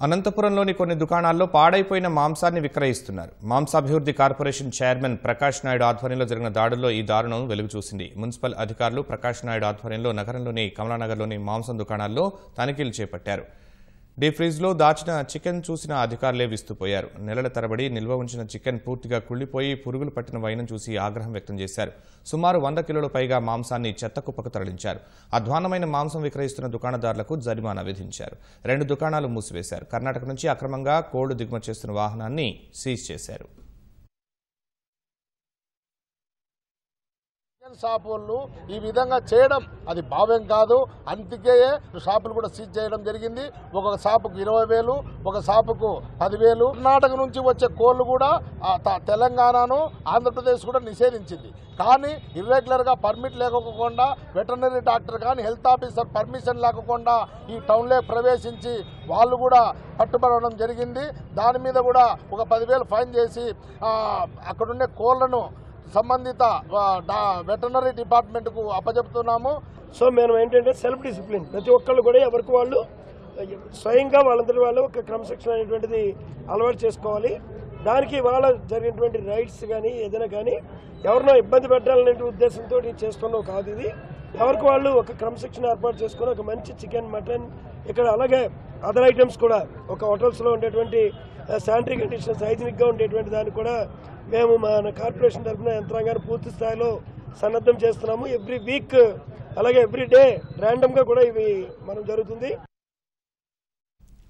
అనంతపురంలోని కొన్ని దుకాణాల్లో పాడైపోయిన మాంసాన్ని విక్రయిస్తున్నారు. మాంసాభివృద్ధి కార్పొరేషన్ చైర్మన్ ప్రకాష్ నాయుడు ఆధ్వర్యంలో జరిగిన దాడుల్లో ఈ దారుణం వెలుగు చూసింది. మున్సిపల్ అధికారులు ప్రకాష్ నాయుడు ఆధ్వర్యంలో నగరంలోని కమలానగర్లోని మాంసం దుకాణాల్లో తనిఖీలు చేపట్టారు. డీప్ ఫ్రీజ్లో దాచిన చికెన్ చూసిన అధికారులే విస్తుపోయారు. నెలల తరబడి నిల్వ ఉంచిన చికెన్ పూర్తిగా కుళ్లిపోయి పురుగులు పట్టిన వైనం చూసి ఆగ్రహం వ్యక్తం చేశారు. సుమారు 100 కిలోల పైగా మాంసాన్ని చెత్త కుప్పకు తరలించారు. అధ్వాన్నమైన మాంసం విక్రయిస్తున్న దుకాణదారులకు జరిమానా విధించారు. 2 దుకాణాలు మూసివేశారు. కర్ణాటక నుంచి అక్రమంగా కోళ్లు దిగుమతి చేస్తున్న వాహనాన్ని సీజ్ చేశారు. షాప్ వాళ్ళు ఈ విధంగా చేయడం అది భావ్యం కాదు. అందుకే షాపులు కూడా సీజ్ చేయడం జరిగింది. ఒక షాపుకు 20,000, ఒక షాపుకు 10,000. కర్ణాటక నుంచి వచ్చే కోళ్లు కూడా తెలంగాణను ఆంధ్రప్రదేశ్ కూడా నిషేధించింది. కానీ ఇర్రెగ్యులర్ గా పర్మిట్ లేకపోకుండా వెటర్నరీ డాక్టర్ కానీ హెల్త్ ఆఫీసర్ పర్మిషన్ లేకుండా ఈ టౌన్లో ప్రవేశించి వాళ్ళు కూడా పట్టుబడడం జరిగింది. దాని మీద కూడా ఒక 10,000 ఫైన్ చేసి అక్కడుండే కోళ్లను సంబంధిత వెటర్నరీ డిపార్ట్మెంట్కు అప్పచెప్తున్నాము. సో మేము ఏంటంటే సెల్ఫ్ డిసిప్లిన్, ప్రతి ఒక్కళ్ళు కూడా ఎవరికి వాళ్ళు స్వయంగా వాళ్ళందరి వాళ్ళు ఒక క్రమశిక్షణ అనేటువంటిది అలవాటు చేసుకోవాలి. దానికి వాళ్ళ జరిగినటువంటి రైట్స్ కానీ ఏదైనా కానీ ఎవరినో ఇబ్బంది పెట్టాలనే ఉద్దేశంతో చేస్తున్నావు కాదు. ఇది ఎవరికి వాళ్ళు ఒక క్రమశిక్షణ ఏర్పాటు చేసుకుని ఒక మంచి చికెన్, మటన్ ఇక్కడ అలాగే అదర్ ఐటమ్స్ కూడా ఒక హోటల్స్లో ఉండేటువంటి శానిటరీ కండిషన్స్ హైజీనిక్గా ఉండేటువంటి దాన్ని కూడా మేము మన కార్పొరేషన్ తరఫున యంత్రాంగాన్ని పూర్తి స్థాయిలో సన్నద్ధం చేస్తున్నాము. ఎవ్రీ వీక్ అలాగే ఎవ్రీ డే ర్యాండమ్గా కూడా ఇవి మనం జరుగుతుంది.